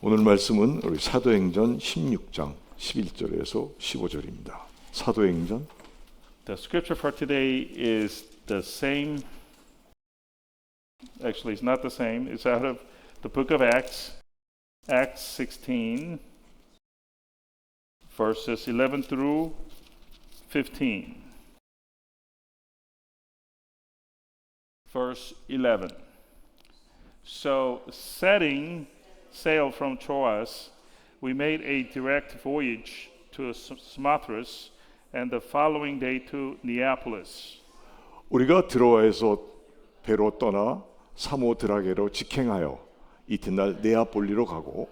오늘 말씀은 우리 사도행전 16장 11절에서 15절입니다. 사도행전 The scripture for today is the same. Actually, it's not the same. It's out of the book of Acts, Acts 16, verses 11 through 15. Verse 11. So, setting sail from Troas, we made a direct voyage to Samothrace, and the following day to Neapolis. 우리가 드로아에서 배로 떠나 사모드라게로 직행하여 이튿날 네아폴리로 가고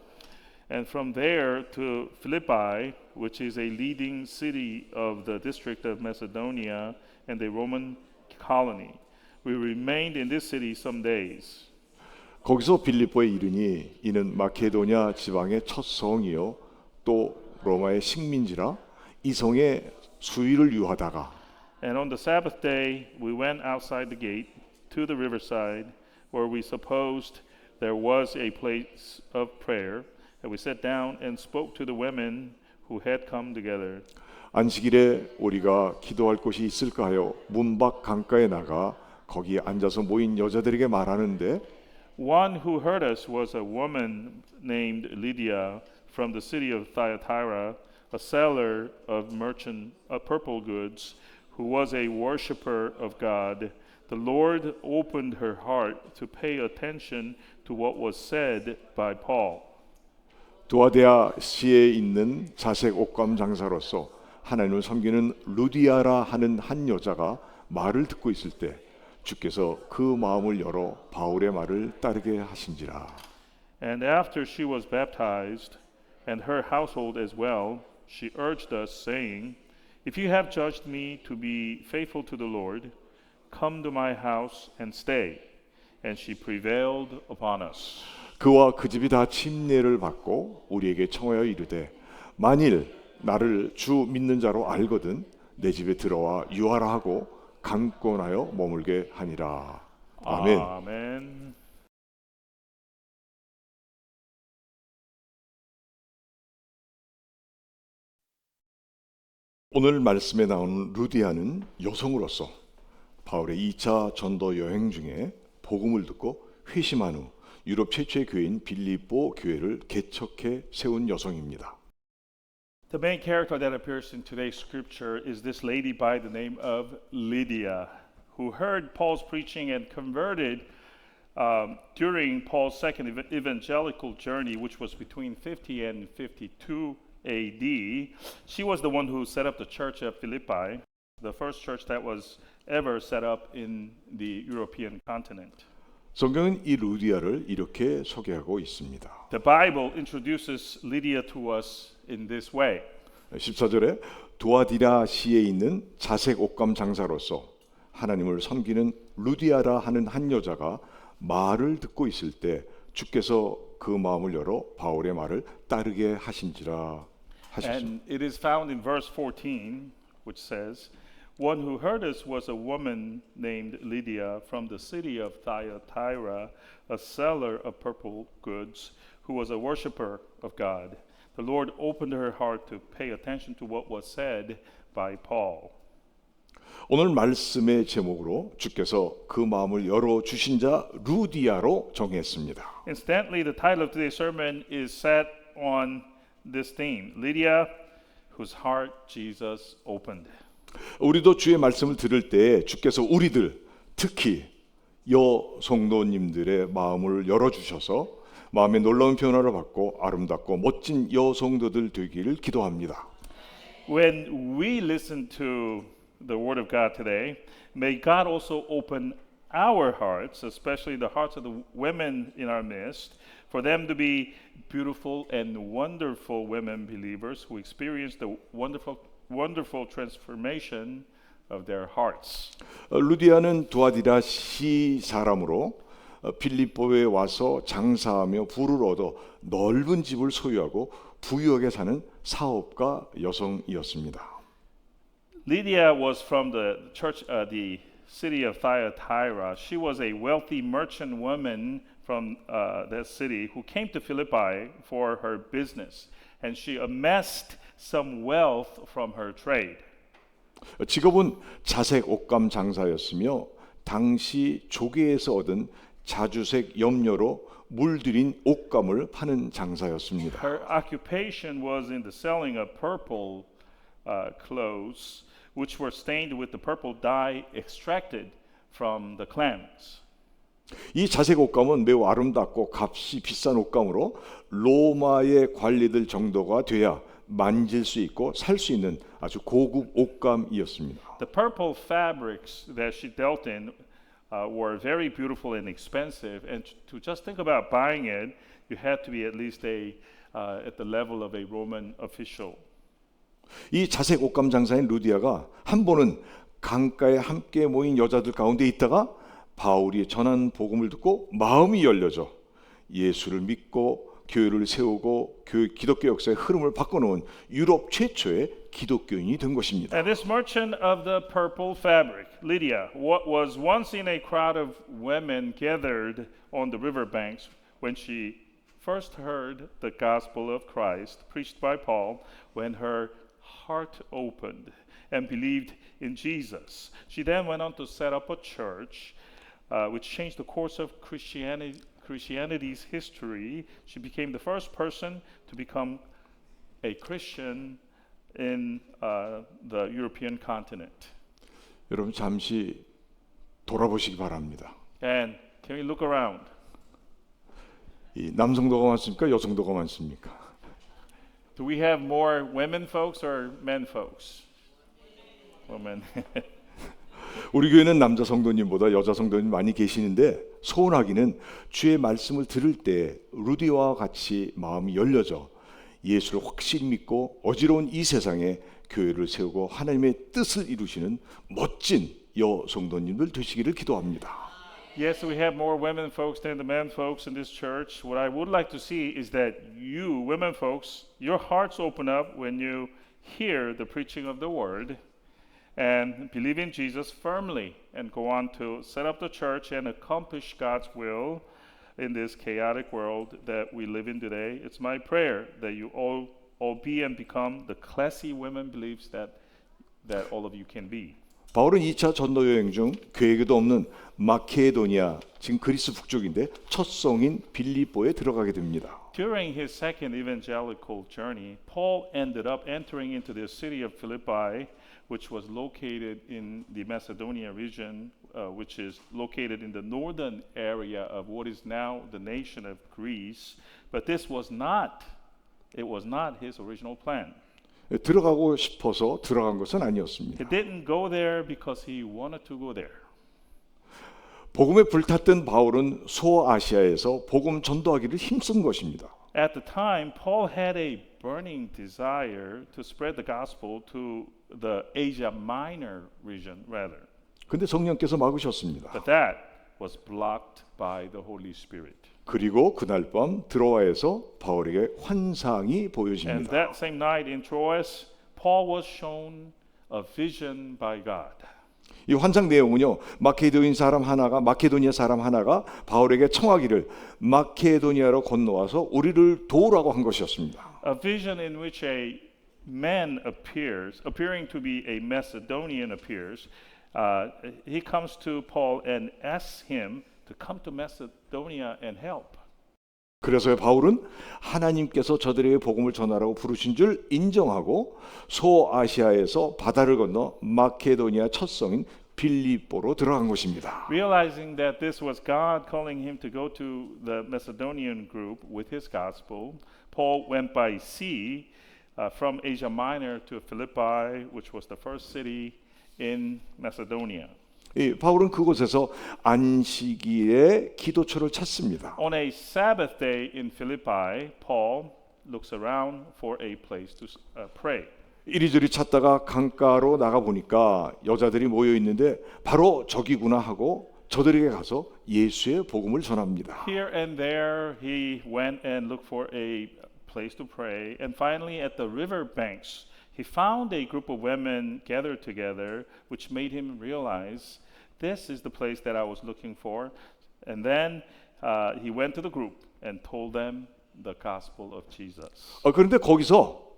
And from there to Philippi, which is a leading city of the district of Macedonia and a Roman colony. We remained in this city some days. 거기서 빌립보에 이르니 이는 마케도냐 지방의 첫 성이요 또 로마의 식민지라 이 성에 수일을 유하다가 And on the Sabbath day, we went outside the gate to the riverside, where we supposed there was a place of prayer. And we sat down and spoke to the women who had come together. 안식일에 우리가 기도할 곳이 있을까 하여 문 밖 강가에 나가 거기에 앉아서 모인 여자들에게 말하는데 One who heard us was a woman named Lydia from the city of Thyatira, a seller of purple goods, who was a worshiper of God. The Lord opened her heart to pay attention to what was said by Paul. 두아데아시에 있는 자색 옷감 장사로서 하나님을 섬기는 루디아라 하는 한 여자가 말을 듣고 있을 때 주께서 그 마음을 열어 바울의 말을 따르게 하신지라. And after she was baptized, and her household as well, she urged us, saying, If you have judged me to be faithful to the Lord, come to my house and stay. And she prevailed upon us. 그와 그 집이 다 침례를 받고 우리에게 청하여 이르되 만일 나를 주 믿는 자로 알거든 내 집에 들어와 유하라 하고 강권하여 머물게 하니라. 아멘. Amen. 오늘 말씀에 나오는 루디아는 여성으로서 바울의 2차 전도 여행 중에 복음을 듣고 회심한 후 유럽 최초의 교회인 빌립보 교회를 개척해 세운 여성입니다. The main character that appears in today's scripture is this lady by the name of Lydia, who heard Paul's preaching and converted during Paul's second evangelical journey, which was between 50 and 52 AD. She was the one who set up the church at Philippi, the first church that was ever set up in the European continent. 성경은 이 루디아를 이렇게 소개하고 있습니다. The Bible introduces Lydia to us in this way. 14절에 두아디라시에 있는 자색 옷감 장사로서 하나님을 섬기는 루디아라 하는 한 여자가 말을 듣고 있을 때 주께서 그 마음을 열어 바울의 말을 따르게 하신지라 하셨습니다. And it is found in verse 14, which says, One who heard us was a woman named Lydia from the city of Thyatira, a seller of purple goods, who was a worshiper of God. The Lord opened her heart to pay attention to what was said by Paul. 오늘 말씀의 제목으로 주께서 그 마음을 열어 주신 자 루디아로 정했습니다. Incidentally, the title of today's sermon is set on this theme, Lydia, whose heart Jesus opened. 우리도 주의 말씀을 들을 때 주께서 우리들 특히 여성도님들의 마음을 열어주셔서 마음의 놀라운 변화를 받고 아름답고 멋진 여성도들 되기를 기도합니다. When we listen to the Word of God today, may God also open our hearts, especially the hearts of the women in our midst, for them to be beautiful and wonderful women believers who experience the wonderful transformation of their hearts. 루디아는 두아디라시 사람으로 빌립보에 와서 장사하며 부를 얻어 넓은 집을 소유하고 부유하게 사는 사업가 여성이었습니다. Lydia was from the church, the city of Thyatira. She was a wealthy merchant woman from that city who came to Philippi for her business, and she amassed some wealth from her trade. 직업은 자색 옷감 장사였으며 당시 조개에서 얻은 자주색 염료로 물들인 옷감을 파는 장사였습니다. Her occupation was in the selling of purple clothes, which were stained with the purple dye extracted from the clams. 이 자색 옷감은 매우 아름답고 값이 비싼 옷감으로 로마의 관리들 정도가 돼야 만질 수 있고 살 수 있는 아주 고급 옷감이었습니다. The purple fabrics that she dealt in were very beautiful and expensive, and to just think about buying it, you had to be at least at the level of a Roman official. 이 자색 옷감 장사인 루디아가 한 번은 강가에 함께 모인 여자들 가운데 있다가 바울이 전한 복음을 듣고 마음이 열려져 예수를 믿고 교회를 세우고 기독교 역사의 흐름을 바꿔놓은 유럽 최초의 기독교인이 된 것입니다. And this merchant of the purple fabric, Lydia, what was once in a crowd of women gathered on the riverbanks when she first heard the gospel of Christ preached by Paul, when her heart opened and believed in Jesus. She then went on to set up a church which changed the course of Christianity's history. She became the first person to become a Christian in the European continent. 여러분 잠시 돌아보시기 바랍니다. And can we look around? 이 남성도가 많습니까? 여성도가 많습니까? Do we have more women folks or men folks? Women. 우리 교회는 남자 성도님보다 여자 성도님 많이 계시는데 소원하기는 주의 말씀을 들을 때 루디와 같이 마음이 열려져 예수를 확실히 믿고 어지러운 이 세상에 교회를 세우고 하나님의 뜻을 이루시는 멋진 여성도님들 되시기를 기도합니다. Yes, we have more women folks than the men folks in this church. What I would like to see is that you, women folks, your hearts open up when you hear the preaching of the word and believe in Jesus firmly and go on to set up the church and accomplish God's will in this chaotic world that we live in today. It's my prayer that you all be and become the classy women beliefs that all of you can be. 바울은 2차 전도 여행 중 계획에도 없는 마케도니아, 지금 그리스 북쪽인데 첫 성인 빌립보에 들어가게 됩니다. During his second evangelical journey, Paul ended up entering into the city of Philippi, which was located in the Macedonia region, which is located in the northern area of what is now the nation of Greece. But this was not his original plan. 들어가고 싶어서 들어간 것은 아니었습니다. He didn't go there because he wanted to go there. 복음에 불탔던 바울은 소아시아에서 복음 전도하기를 힘쓴 것입니다. At the time, Paul had a burning desire to spread the gospel to the Asia Minor region, rather. 근데 성령께서 막으셨습니다. But that was blocked by the Holy Spirit. 그리고 그날 밤 드로아에서 바울에게 환상이 And 보여집니다. that same night in Troas, Paul was shown a vision by God. 이 환상 내용은요, 마케도니아 사람 하나가 바울에게 청하기를 마케도니아로 건너와서 우리를 도우라고 한 것이었습니다. A vision in which a man appearing to be a Macedonian appears. He comes to Paul and asks him to come to Macedonia and help. 그래서 바울은 하나님께서 저들에게 복음을 전하라고 부르신 줄 인정하고 소아시아에서 바다를 건너 마케도니아 첫 성인 빌립보로 들어간 것입니다. Realizing that this was God calling him to go to the Macedonian group with his gospel, Paul went by sea from Asia Minor to Philippi, which was the first city in Macedonia. 바울은 그곳에서 안식일에 기도처를 찾습니다. On a Sabbath day in Philippi, Paul looks around for a place to pray. 이리저리 찾다가 강가로 나가 보니까 여자들이 모여 있는데 바로 저기구나 하고 저들에게 가서 예수의 복음을 전합니다. Here and there he went and looked for a place to pray, and finally at the river banks he found a group of women gathered together, which made him realize this is the place that I was looking for. And then he went to the group and told them the gospel of Jesus. 그런데 거기서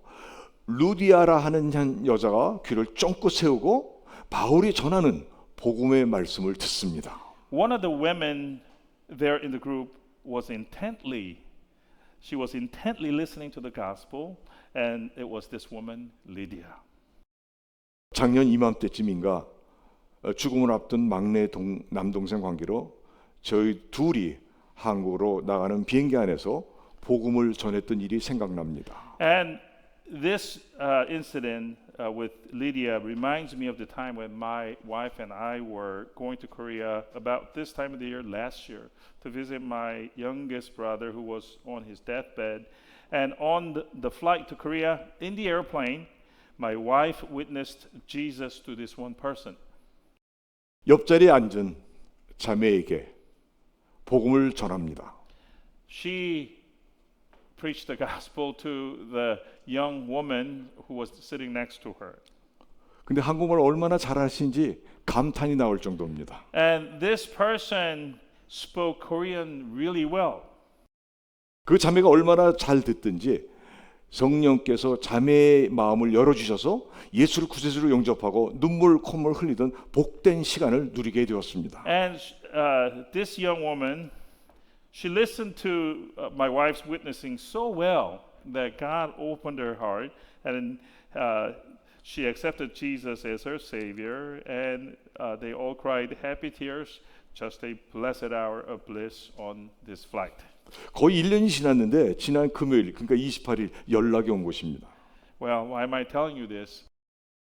루디아라 하는 한 여자가 귀를 쫑긋 세우고 바울이 전하는 복음의 말씀을 듣습니다. One of the women there in the group she was intently listening to the gospel, and it was this woman, Lydia. 작년 이맘때쯤인가 죽음을 앞둔 막내 남동생 관계로 저희 둘이 한국으로 나가는 비행기 안에서 복음을 전했던 일이 생각납니다. And this incident with Lydia reminds me of the time when my wife and I were going to Korea about this time of the year last year to visit my youngest brother who was on his deathbed. And on the flight to Korea, in the airplane, my wife witnessed Jesus to this one person. 옆자리에 앉은 자매에게 복음을 전합니다. She preached the gospel to the young woman who was sitting next to her. 근데 한국말 얼마나 잘하시는지 감탄이 나올 정도입니다. And this person spoke Korean really well. 그 자매가 얼마나 잘 듣든지 성령께서 자매의 마음을 열어주셔서 예수를 구세주로 영접하고 눈물 콧물 흘리던 복된 시간을 누리게 되었습니다. And this young woman, she listened to my wife's witnessing so well that God opened her heart, and she accepted Jesus as her Savior, and they all cried happy tears, just a blessed hour of bliss on this flight. 거의 1년이 지났는데 지난 금요일 그러니까 28일 연락이 온 것입니다. Well, why am I telling you this?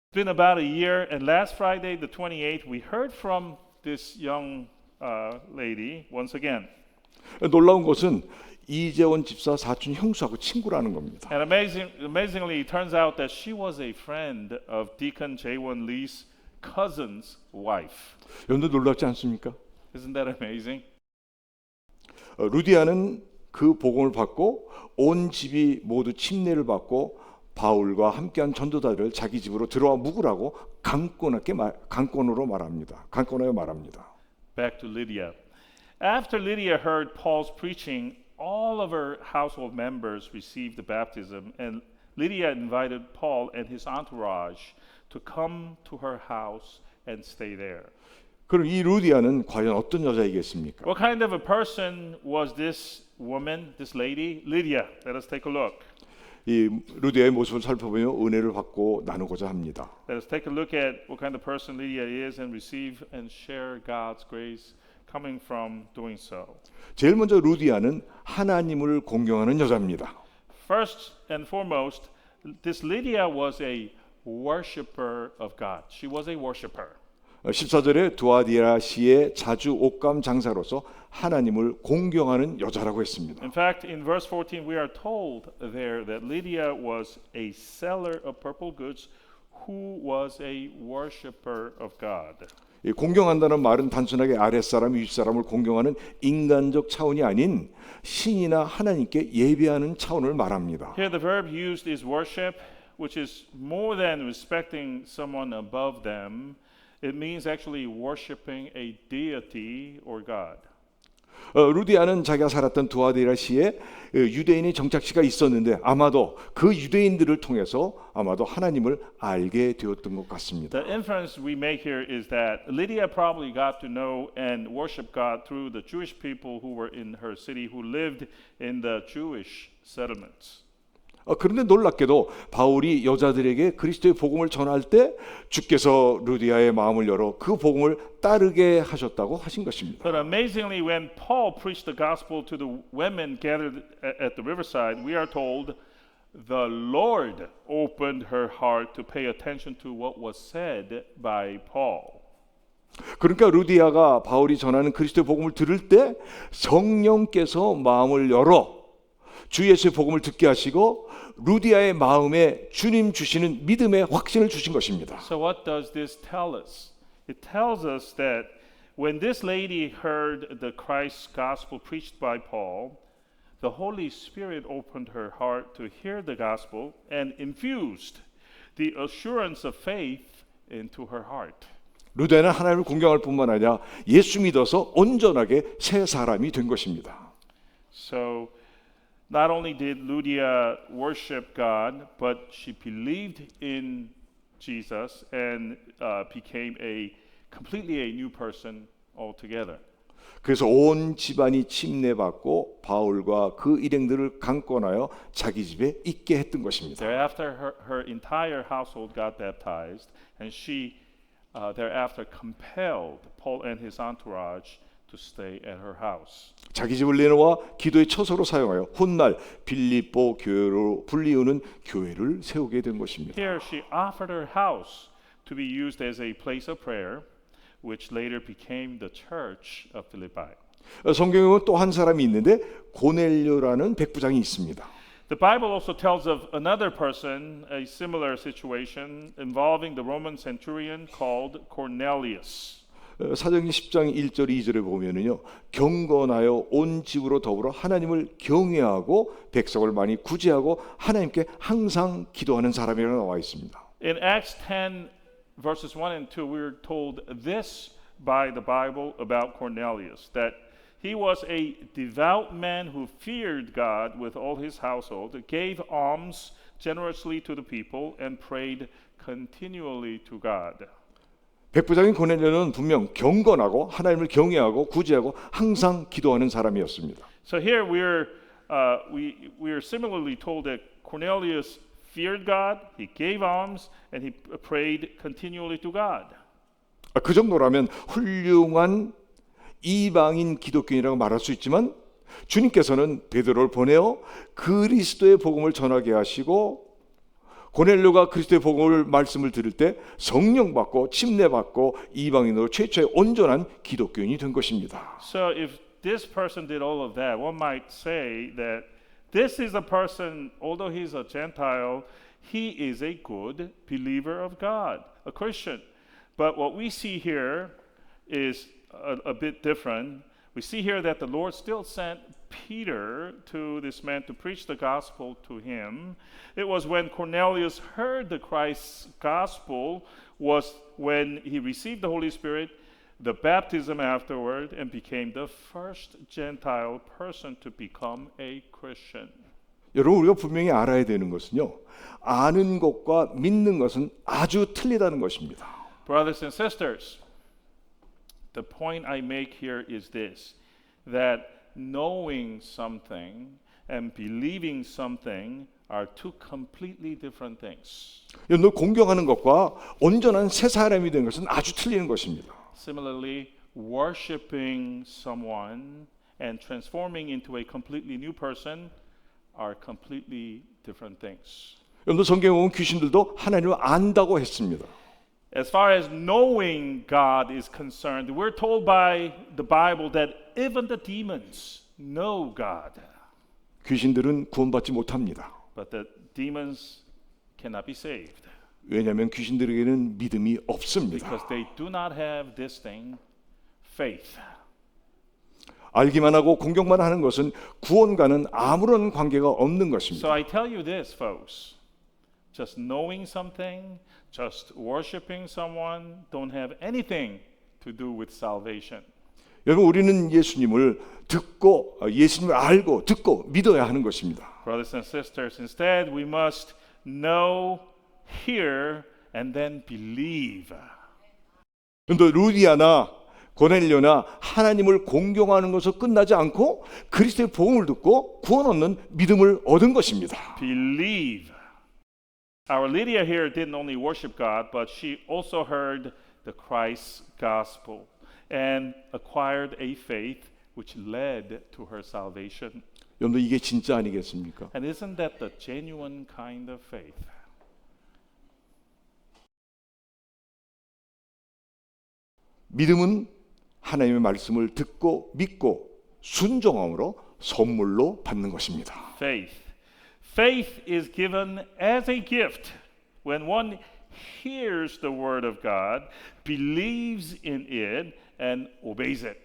It's been about a year, and last Friday, the 28th, we heard from this young lady once again. 놀라운 것은 이재원 집사 사촌 형수하고 친구라는 겁니다. And amazingly, it turns out that she was a friend of Deacon Jaewon Lee's cousin's wife. 여러분들 놀랍지 않습니까? Isn't that amazing? 루디아는 그 복음을 받고 온 집이 모두 침례를 받고 바울과 함께한 전도자들을 자기 집으로 들어와 묵으라고 강권으로 말합니다. 강권하여 말합니다. Back to Lydia. After Lydia heard Paul's preaching, all of her household members received the baptism, and Lydia invited Paul and his entourage to come to her house and stay there. 그럼 이 루디아는 과연 어떤 여자이겠습니까? What kind of a person was this woman, this lady? Lydia. Let us take a look. 이 루디아의 모습을 살펴보며 은혜를 받고 나누고자 합니다. Let us take a look at what kind of person Lydia is and receive and share God's grace coming from doing so. 제일 먼저 루디아는 하나님을 공경하는 여자입니다. First and foremost, this Lydia was a worshiper of God. She was a worshiper. 14절에 두아디라시의 자주 옷감 장사로서 하나님을 공경하는 여자라고 했습니다. In fact, in verse 14, we are told there that Lydia was a seller of purple goods who was a worshiper of God. 이 공경한다는 말은 단순하게 아랫사람, 윗사람을 공경하는 인간적 차원이 아닌 신이나 하나님께 예배하는 차원을 말합니다. Here the verb used is worship, which is more than respecting someone above them. It means actually worshiping a deity or God. 루디아는 자기가 살았던 두아디라시에 유대인의 정착지가 있었는데 아마도 그 유대인들을 통해서 아마도 하나님을 알게 되었던 것 같습니다. The inference we make here is that Lydia probably got to know and worship God through the Jewish people who were in her city who lived in the Jewish settlements. 그런데 놀랍게도 바울이 여자들에게 그리스도의 복음을 전할 때 주께서 루디아의 마음을 열어 그 복음을 따르게 하셨다고 하신 것입니다. But amazingly, when Paul preached the gospel to the women gathered at the riverside, we are told the Lord opened her heart to pay attention to what was said by Paul. 그러니까 루디아가 바울이 전하는 그리스도의 복음을 들을 때 성령께서 마음을 열어 주 예수의 복음을 듣게 하시고 루디아의 마음에 주님 주시는 믿음의 확신을 주신 것입니다. So what does this tell us? It tells us that when this lady heard the Christ's gospel preached by Paul, the Holy Spirit opened her heart to hear the gospel and infused the assurance of faith into her heart. 루디아는 하나님을 공경할 뿐만 아니라 예수 믿어서 온전하게 새 사람이 된 것입니다. So not only did Lydia worship God, but she believed in Jesus and became completely a new person altogether. 그래서 온 집안이 침례받고 바울과 그 일행들을 강권하여 자기 집에 있게 했던 것입니다. Thereafter, her entire household got baptized, and she thereafter compelled Paul and his entourage to stay at her house. 자기 집을 내놓아 기도의 처소로 사용하여 훗날 빌립보 교회로 불리우는 교회를 세우게 된 것입니다. Here, she offered her house to be used as a place of prayer, which later became the church of Philippi. 성경에 보면 또 한 사람이 있는데 고넬료라는 백부장이 있습니다. The Bible also tells of another person, a similar situation involving the Roman centurion called Cornelius. 사도행전 10장 1절 2절에 보면은요. 경건하여 온 집으로 더불어 하나님을 경외하고 백성을 많이 구제하고 하나님께 항상 기도하는 사람이라고 나와 있습니다. In Acts 10 verses 1 and 2, we are told this by the Bible about Cornelius, that he was a devout man who feared God with all his household, gave alms generously to the people, and prayed continually to God. 백부장인 고넬료는 분명 경건하고 하나님을 경외하고 구제하고 항상 기도하는 사람이었습니다. So here we are similarly told that Cornelius feared God, he gave alms, and he prayed continually to God. 그 정도라면 훌륭한 이방인 기독교인이라고 말할 수 있지만 주님께서는 베드로를 보내어 그리스도의 복음을 전하게 하시고 고넬료가 그리스도의 복음을 말씀을 들을 때 성령 받고 침례 받고 이방인으로 최초의 온전한 기독교인이 된 것입니다. So if this person did all of that, one might say that this is a person, although he's a Gentile, he is a good believer of God, a Christian. But what we see here is a bit different. We see here that the Lord still sent Peter to this man to preach the gospel to him. It was when Cornelius heard the Christ's gospel was when he received the Holy Spirit, the baptism afterward, and became the first Gentile person to become a Christian. 여러분 우리가 분명히 알아야 되는 것은요. 아는 것과 믿는 것은 아주 틀리다는 것입니다. Brothers and sisters, the point I make here is this, that knowing something and believing something are two completely different things. 너 공경하는 것과 온전한 새 사람이 된 것은 아주 틀리는 것입니다. Similarly, worshiping someone and transforming into a completely new person are completely different things. 여러분 성경에 보면 귀신들도 하나님을 안다고 했습니다. As far as knowing God is concerned, we're told by the Bible that even the demons know God. 귀신들은 구원받지 못합니다. But the demons cannot be saved 왜냐하면 귀신들에게는 믿음이 없습니다. because they do not have this thing, faith. 알기만 하고 공경만 하는 것은 구원과는 아무런 관계가 없는 So 것입니다. I tell you this, folks. Just knowing something, just worshiping someone don't have anything to do with salvation. 여러분 우리는 예수님을 듣고 예수님을 알고 듣고 믿어야 하는 것입니다. Brothers and sisters, instead we must know, hear, and then believe. 그런데 루디아나 고넬료나 하나님을 공경하는 것으로 끝나지 않고 그리스도의 복음을 듣고 구원 얻는 믿음을 얻은 것입니다. Believe. Our Lydia here didn't only worship God, but she also heard the Christ's gospel and acquired a faith which led to her salvation. 여러분 이게 진짜 아니겠습니까? And isn't that the genuine kind of faith? 믿음은 하나님의 말씀을 듣고 믿고 순종함으로 선물로 받는 것입니다. Faith. Faith is given as a gift when one hears the word of God, believes in it, and obeys it.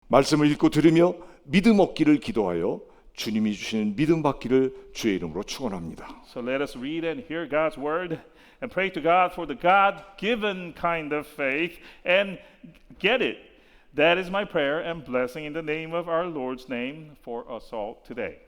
말씀을 읽고 들으며 믿음 얻기를 기도하여 주님이 주시는 믿음 받기를 주의 이름으로 축원합니다. So let us read and hear God's word and pray to God for the God-given kind of faith and get it. That is my prayer and blessing in the name of our Lord's name for us all today.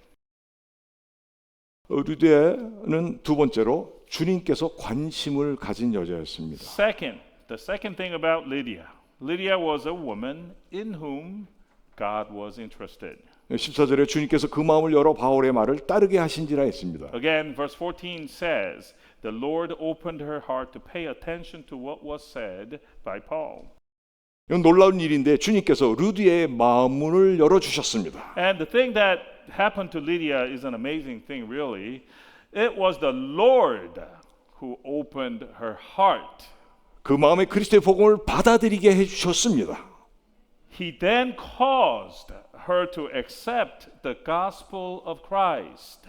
루디아는 두 번째로 주님께서 관심을 가진 여자였습니다. Second, the second thing about Lydia. Lydia was a woman in whom God was interested. 14절에 주님께서 그 마음을 열어 바울의 말을 따르게 하신지라 했습니다. Again, verse 14 says, the Lord opened her heart to pay attention to what was said by Paul. 이건 놀라운 일인데 주님께서 루디아의 마음문을 열어주셨습니다. And the thing that happened to Lydia is an amazing thing, really. It was the Lord who opened her heart. 그 마음에 그리스도의 복음을 받아들이게 해주셨습니다. He then caused her to accept the gospel of Christ.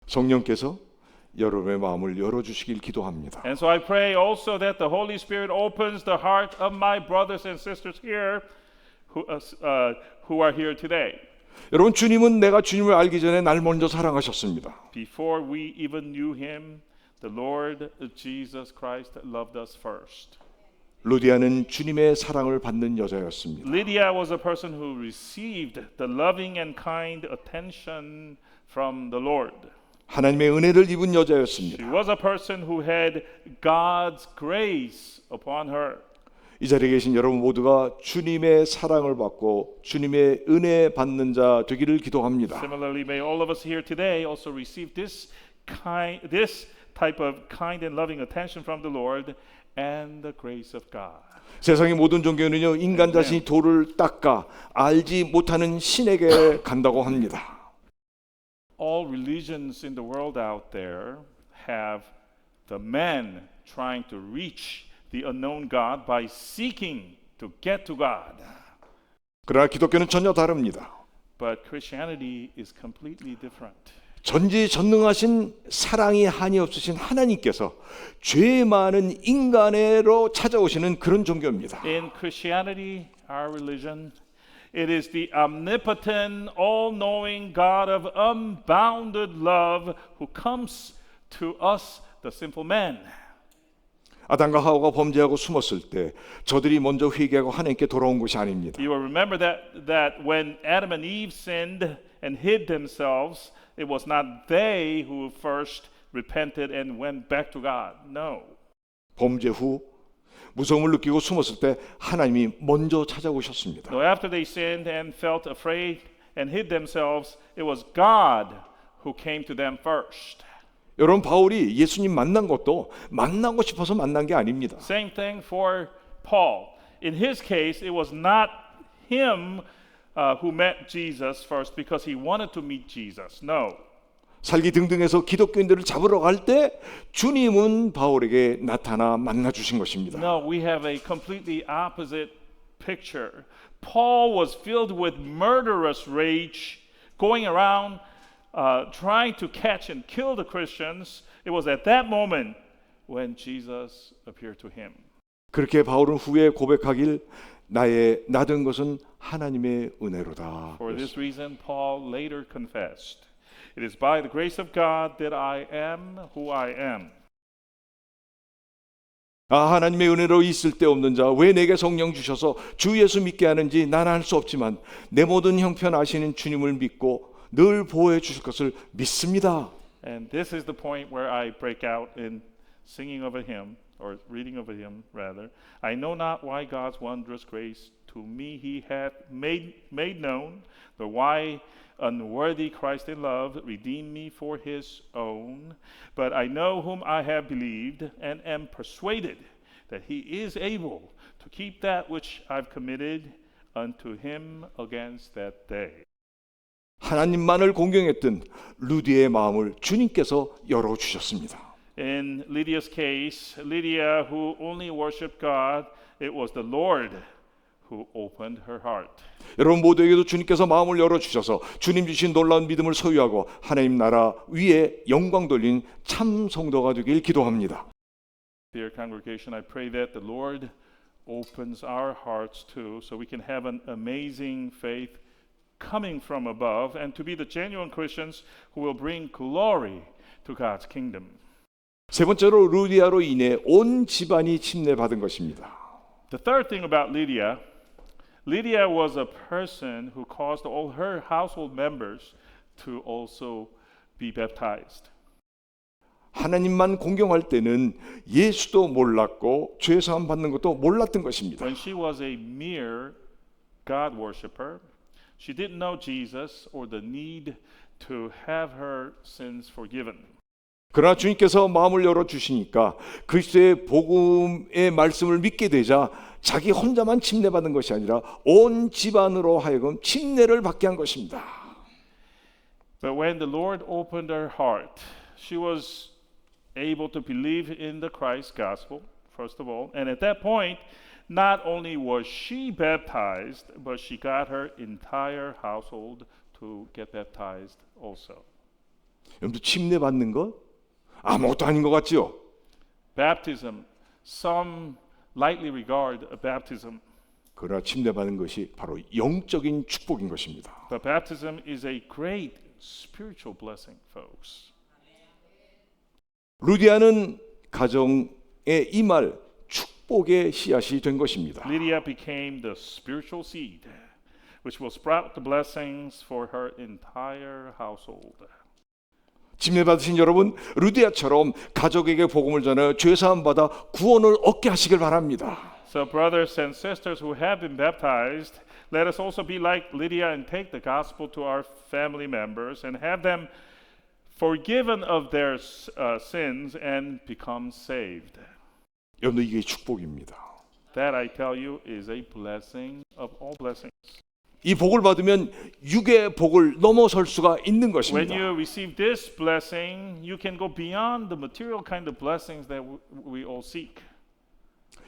성령께서 여러분의 마음을 열어주시길 기도합니다. And so I pray also that the Holy Spirit opens the heart of my brothers and sisters here who are here today. 여러분, 주님은 내가 주님을 알기 전에 날 먼저 사랑하셨습니다. Before we even knew him, the Lord Jesus Christ loved us first. 루디아는 주님의 사랑을 받는 여자였습니다. Lydia was a person who received the loving and kind attention from the Lord. 하나님의 은혜를 입은 She 여자였습니다. was a person who had God's grace upon her. 이 자리에 계신 여러분 모두가 주님의 사랑을 받고 주님의 은혜 받는 자 되기를 기도합니다. Similarly, may all of us here today also receive this type of kind and loving attention from the Lord and the grace of God. 세상의 모든 종교는요, 인간 자신이 돌을 닦아 알지 못하는 신에게 간다고 합니다. All religions in the world out there have the man trying to reach the unknown God by seeking to get to God. 그러나 기독교는 전혀 다릅니다. But Christianity is completely different. 전지전능하신 사랑이 한이 없으신 하나님께서 죄 많은 인간으로 찾아오시는 그런 종교입니다. In Christianity, our religion, it is the omnipotent, all-knowing God of unbounded love who comes to us, the simple man. 아담과 하와가 범죄하고 숨었을 때 저들이 먼저 회개하고 하나님께 돌아온 것이 아닙니다. You will remember that when Adam and Eve sinned and hid themselves, it was not they who first repented and went back to God. No. 범죄 후 무서움을 느끼고 숨었을 때 하나님이 먼저 찾아오셨습니다. No, after they sinned and felt afraid and hid themselves, it was God who came to them first. 여러분, 바울이 예수님 만난 것도 만나고 싶어서 만난 게 아닙니다. Same thing for Paul. In his case, it was not him who met Jesus first because he wanted to meet Jesus. No. 살기 등등해서 기독교인들을 잡으러 갈 때 주님은 바울에게 나타나 만나 주신 것입니다. No, we have a completely opposite picture. Paul was filled with murderous rage, going around trying to catch and kill the Christians. It was at that moment when Jesus appeared to him. 그렇게 바울은 후에 고백하길 나된 것은 하나님의 은혜로다. For this reason, Paul later confessed, "It is by the grace of God that I am who I am." 하나님의 은혜로 있을 데 없는 자 왜 내게 성령 주셔서 주 예수 믿게 하는지 나는 할 수 없지만 내 모든 형편 아시는 주님을 믿고 늘 보호해 주실 것을 믿습니다. And this is the point where I break out in singing of a hymn, or reading of a hymn rather. I know not why God's wondrous grace to me he hath made known, nor why unworthy Christ in love redeemed me for his own. But I know whom I have believed, and am persuaded that he is able to keep that which I've committed unto him against that day. 하나님만을 공경했던 루디의 마음을 주님께서 열어주셨습니다. In Lydia's case, Lydia, who only worshipped God, it was the Lord who opened her heart. 여러분 모두에게도 주님께서 마음을 열어주셔서 주님 주신 놀라운 믿음을 소유하고 하나님 나라 위에 영광 돌린 참 성도가 되길 기도합니다. Dear congregation, I pray that the Lord opens our hearts too, so we can have an amazing faith coming from above and to be the genuine Christians who will bring glory to God's kingdom. 세 번째로 루디아로 인해 온 집안이 침례받은 것입니다. The third thing about Lydia, Lydia was a person who caused all her household members to also be baptized. 하나님만 공경할 때는 예수도 몰랐고 죄 사함 받는 것도 몰랐던 것입니다. When she was a mere God worshiper, she didn't know Jesus or the need to have her sins forgiven. 그러나 주님께서 마음을 열어 주시니까 그리스도의 복음의 말씀을 믿게 되자 자기 혼자만 침례받은 것이 아니라 온 집안으로 하여금 침례를 받게 한 것입니다. But when the Lord opened her heart, she was able to believe in the Christ gospel, first of all. And at that point, not only was she baptized, but she got her entire household to get baptized also. 여러분들 침례받는 것 아무것도 아닌 것 같죠? Baptism, some lightly regard a baptism, 그러나 침례받는 것이 바로 영적인 축복인 것입니다. but baptism is a great spiritual blessing, folks. 루디아는 가정에 임할 축복의 씨앗이 된 것입니다. Lydia became the spiritual seed, which will sprout the blessings for her entire household. 침례받으신 여러분, 루디아처럼 가족에게 복음을 전하여 죄사함 받아 구원을 얻게 하시길 바랍니다. So brothers and sisters who have been baptized, let us also be like Lydia and take the gospel to our family members and have them forgiven of their sins and become saved. 여러분 이게 축복입니다. That I tell you is a blessing of all blessings. 이 복을 받으면 육의 복을 넘어설 수가 있는 When 것입니다. you receive this blessing, you can go beyond the material kind of blessings that we all seek.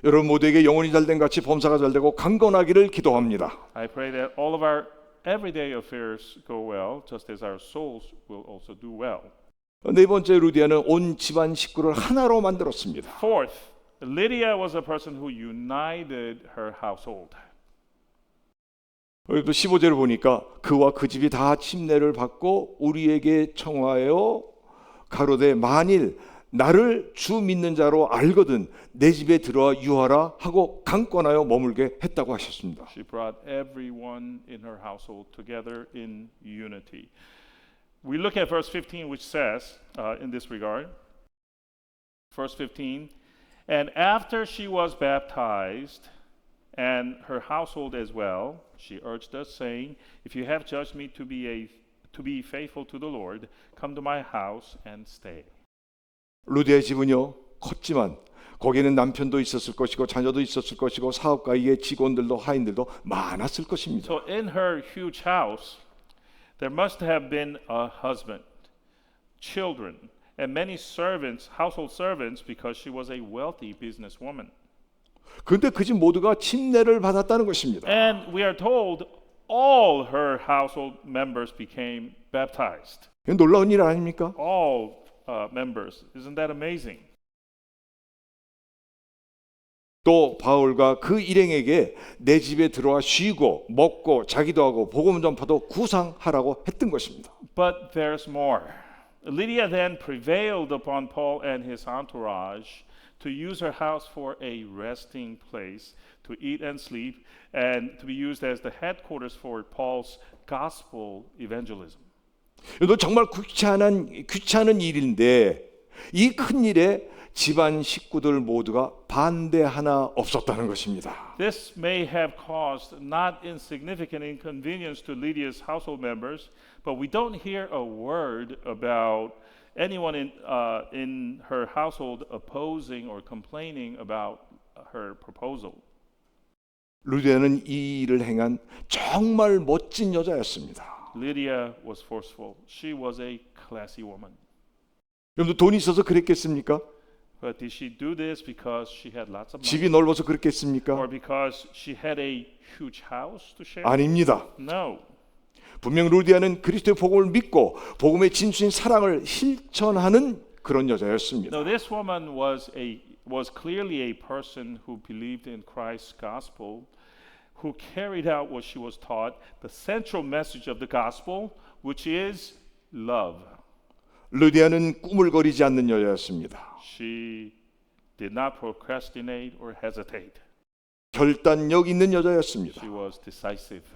여러분 모두에게 영혼이 잘된 같이 범사가 잘되고 강건하기를 기도합니다. I pray that all of our everyday affairs go well, just as our souls will also do well. 네 번째 루디아는 온 집안 식구를 하나로 만들었습니다. Fourth, Lydia was a person who united her household. 또 15절을 보니까 그와 그 집이 다 침례를 받고 우리에게 청하여 가로되 만일 나를 주 믿는 자로 알거든 내 집에 들어와 유하라 하고 강권하여 머물게 했다고 하셨습니다. She brought everyone in her household together in unity. We look at verse 15, which says, in this regard, verse 15, and after she was baptized, and her household as well, she urged us, saying, if you have judged me to be faithful to the Lord, come to my house and stay. 루디아의 집은요 컸지만 거기에는 남편도 있었을 것이고 자녀도 있었을 것이고 사업가의 직원들도 하인들도 많았을 것입니다. So in her huge house, there must have been a husband, children, and many servants, household servants, because she was a wealthy businesswoman. 그런데 그 집 모두가 침례를 받았다는 것입니다. And we are told all her household members became baptized. 이건 놀라운 일 아닙니까? All members. Isn't that amazing? 또 바울과 그 일행에게 내 집에 들어와 쉬고 먹고 자기도 하고 복음 전파도 구상하라고 했던 것입니다. But there's more. Lydia then prevailed upon Paul and his entourage to use her house for a resting place, to eat and sleep, and to be used as the headquarters for Paul's gospel evangelism. 이거 정말 귀찮은 일인데 이 큰 일에 집안 식구들 모두가 반대 하나 없었다는 것입니다. This may have caused not insignificant inconvenience to Lydia's household members, but we don't hear a word about anyone in her household opposing or complaining about her proposal. 루디아는 이 일을 행한 정말 멋진 여자였습니다. Lydia was forceful. She was a classy woman. 여러분 돈이 있어서 그랬겠습니까? But did she do this because she had lots of money 집이 넓어서 그랬겠습니까? or because she had a huge house to share? 아닙니다. No. 분명 루디아는 그리스도의 복음을 믿고 복음의 진수인 사랑을 실천하는 그런 여자였습니다. No, this woman was clearly a person who believed in Christ's gospel, who carried out what she was taught, the central message of the gospel, which is love. 루디아는 꾸물거리지 않는 여자였습니다. She did not procrastinate or hesitate. 결단력 있는 여자였습니다. She was decisive.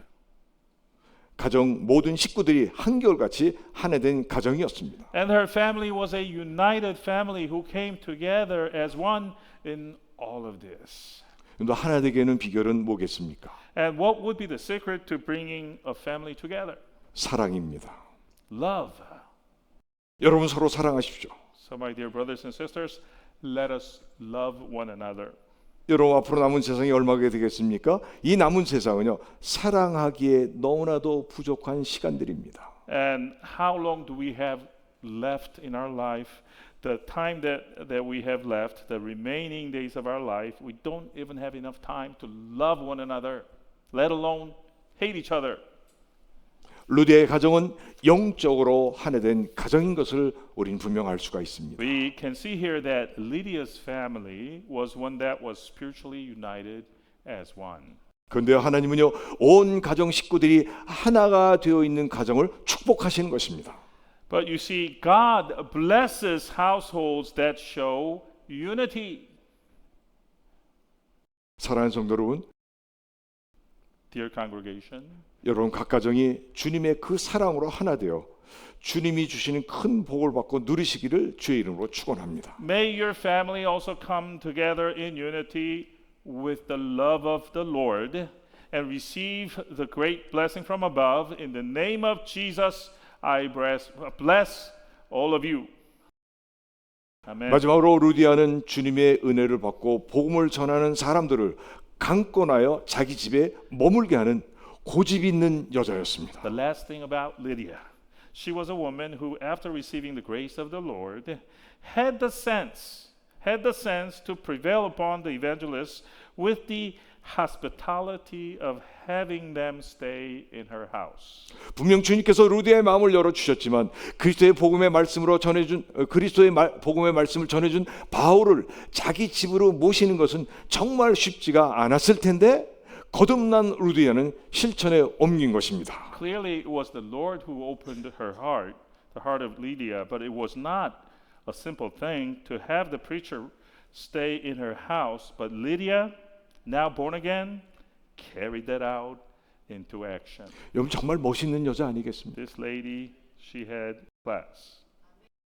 가정 모든 식구들이 한결같이 하나된 가정이었습니다. And her family was a united family who came together as one in all of this. 또 하나 되게는 비결은 뭐겠습니까? And what would be the secret to bringing a family together? 사랑입니다. Love. 여러분 서로 사랑하십시오. So my dear brothers and sisters, let us love one another. 여러분 앞으로 남은 세상이 얼마가 되겠습니까? 이 남은 세상은요 사랑하기에 너무나도 부족한 시간들입니다. And how long do we have left in our life? The time that we have left, the remaining days of our life, we don't even have enough time to love one another, let alone hate each other. 루디아의 가정은 영적으로 하나된 가정인 것을 우리는 분명 알 수가 있습니다. We can see here that Lydia's family was one that was spiritually united as one. 그런데 하나님은요 온 가정 식구들이 하나가 되어 있는 가정을 축복하시는 것입니다. But you see, God blesses households that show unity. 사랑하는 성도 여러분, Dear congregation, 여러분 각 가정이 주님의 그 사랑으로 하나 되어 주님이 주시는 큰 복을 받고 누리시기를 주의 이름으로 축원합니다. may your family also come together in unity with the love of the Lord and receive the great blessing from above. In the name of Jesus, I bless all of you. 아멘. 마지막으로 루디아는 주님의 은혜를 받고 복음을 전하는 사람들을 강권하여 자기 집에 머물게 하는 고집 있는 여자였습니다. The last thing about Lydia, she was a woman who, after receiving the grace of the Lord, had the sense to prevail upon the evangelists with the hospitality of having them stay in her house. 분명 주님께서 루디아의 마음을 열어 주셨지만 그리스도의 복음의 말씀으로 전해준 복음의 말씀을 전해준 바울을 자기 집으로 모시는 것은 정말 쉽지가 않았을 텐데 거듭난 루디아는 실천에 옮긴 것입니다. Clearly, it was the Lord who opened her heart, the heart of Lydia, but it was not a simple thing to have the preacher stay in her house. But Lydia, now born again, carried that out into action. 여러분 정말 멋있는 여자 아니겠습니까? This lady, she had class.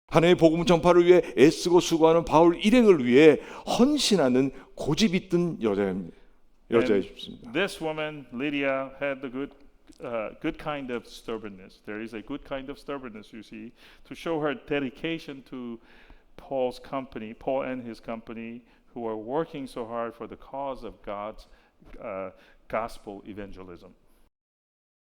하나님의 복음 전파를 위해 애쓰고 수고하는 바울 일행을 위해 헌신하는 고집 있던 여자였습니다. This woman, Lydia, had the good kind of stubbornness. There is a good kind of stubbornness, you see, to show her dedication to Paul's company, Paul and his company, who are working so hard for the cause of God's gospel evangelism.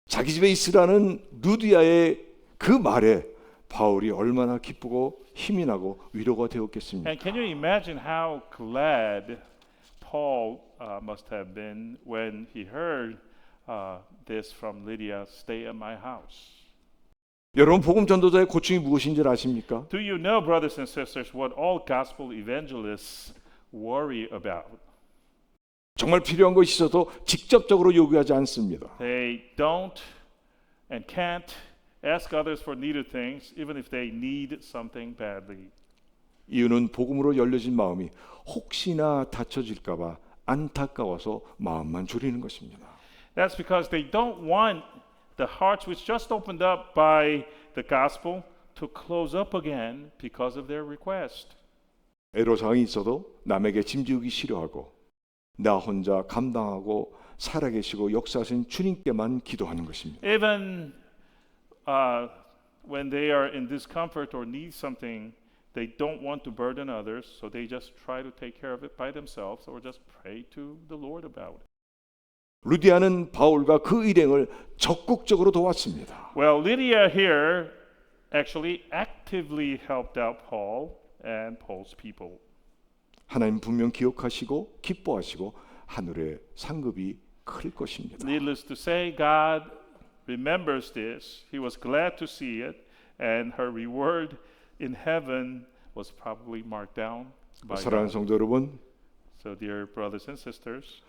자기 집에 있으라는 루디아의 그 말에 바울이 얼마나 기쁘고 힘이 나고 위로가 되었겠습니까? And can you imagine how glad Paul must have been when he heard this from Lydia, stay at my house. 여러분 복음 전도자의 고충이 무엇인지 아십니까? Do you know, brothers and sisters, what all gospel evangelists worry about? 정말 필요한 것이 있어도 직접적으로 요구하지 않습니다. They don't and can't ask others for needed things, even if they need something badly. 이유는 복음으로 열려진 마음이 혹시나 닫혀질까 봐 안타까워서 마음만 졸이는 것입니다. That's because they don't want the hearts which just opened up by the gospel to close up again because of their request. 애로사항이 있어도 남에게 짐지우기 싫어하고 나 혼자 감당하고 살아계시고 역사하신 주님께만 기도하는 것입니다. Even when they are in discomfort or need something, they don't want to burden others, so they just try to take care of it by themselves or just pray to the Lord about it. 루디아는 바울과 그 일행을 적극적으로 도왔습니다. Well, Lydia here actually actively helped out Paul and Paul's people. 하나님 분명 기억하시고 기뻐하시고 하늘의 상급이 클 것입니다. Needless to say, God remembers this. He was glad to see it, and her reward in heaven was probably marked down by 사랑하는 God. 성도 여러분, So, dear brothers and sisters,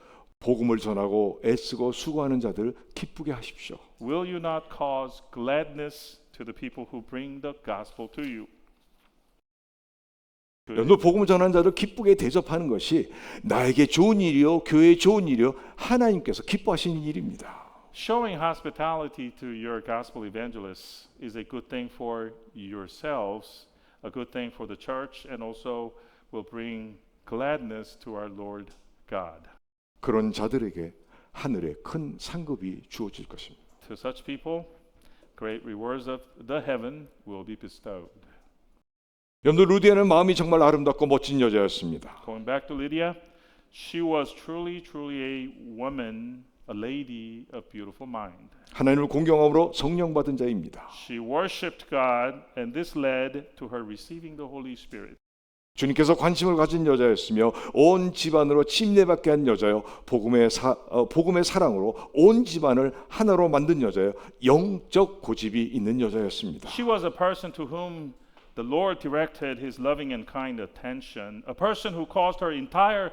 복음을 전하고 애쓰고 수고하는 자들 기쁘게 하십시오. Will you not cause gladness to the people who bring the gospel to you? 여러분, 복음을 전하는 자들 기쁘게 대접하는 것이 나에게 좋은 일이요, 교회에 좋은 일이요, 하나님께서 기뻐하시는 일입니다. Showing hospitality to your gospel evangelists is a good thing for yourselves, a good thing for the church, and also will bring gladness to our Lord God. 그런 자들에게 하늘에 큰 상급이 주어질 것입니다. To such people, great rewards of the heaven will be bestowed. 여러분들, 루디아는 마음이 정말 아름답고 멋진 여자였습니다. Going back to Lydia, she was truly a woman, a lady of beautiful mind. 하나님을 공경함으로 성령 받은 자입니다. She worshipped God, and this led to her receiving the Holy Spirit. 주님께서 관심을 가진 여자였으며 온 집안으로 침례받게 한 여자요, 복음의 사랑으로 온 집안을 하나로 만든 여자요, 영적 고집이 있는 여자였습니다. She was a person to whom the Lord directed his loving and kind attention, a person who caused her entire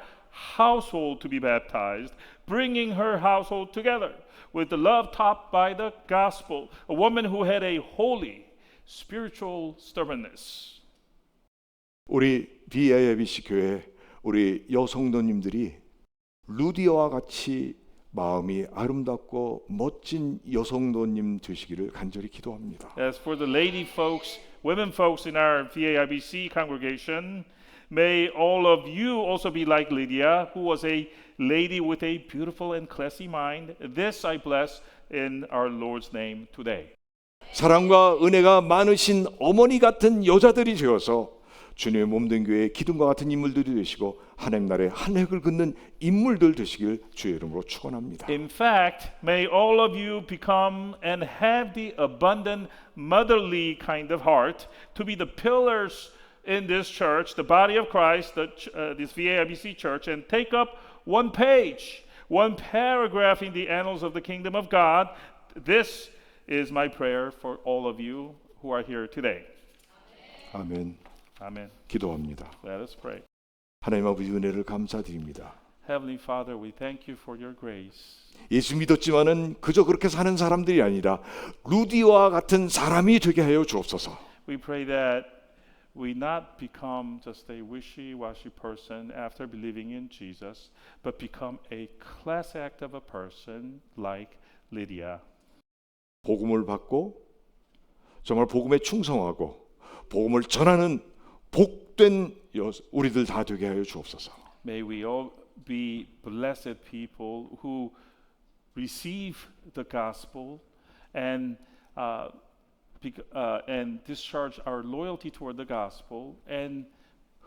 household to be baptized, bringing her household together with the love taught by the gospel, a woman who had a holy spiritual stubbornness. 우리 BIBC 교회 우리 여성도님들이 루디아와 같이 마음이 아름답고 멋진 여성도님 되시기를 간절히 기도합니다. As for the lady folks, women folks in our VAIBC congregation, may all of you also be like Lydia, who was a lady with a beautiful and classy mind. This I bless in our Lord's name today. 사랑과 은혜가 많으신 어머니 같은 여자들이 되어서 주님의 몸된 교회의 기둥과 같은 인물들이 되시고 하나님 나라의 한 획을 긋는 인물들 되시길 주의 이름으로 축원합니다. In fact, may all of you become and have the abundant motherly kind of heart to be the pillars in this church, the body of Christ, this VAIBC church, and take up one page, one paragraph in the annals of the kingdom of God. This is my prayer for all of you who are here today. 아멘. Amen. 기도합니다. Let us pray. 하나님 아버지 은혜를 감사드립니다. Heavenly Father, we thank you for your grace. 예수 믿었지만은 그저 그렇게 사는 사람들이 아니라 루디와 같은 사람이 되게 하여 주옵소서. We pray that we not become just a wishy-washy person after believing in Jesus, but become a class act of a person like Lydia. 복음을 받고 정말 복음에 충성하고 복음을 전하는 복된 우리들 다 되게 하여 주옵소서. May we all be blessed people who receive the gospel and discharge our loyalty toward the gospel and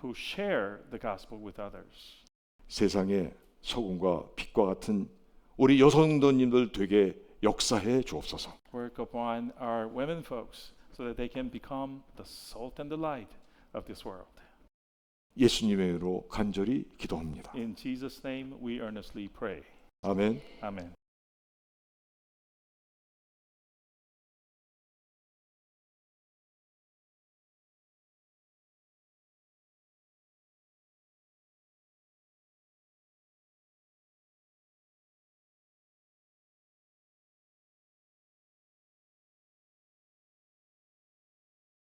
who share the gospel with others. 세상에 소금과 빛과 같은 우리 여성도님들 되게 역사해 주옵소서. Work upon our women folks so that they can become the salt and the light of this world. 예수님의 이름으로 간절히 기도합니다. In Jesus' name we earnestly pray. 아멘. Amen.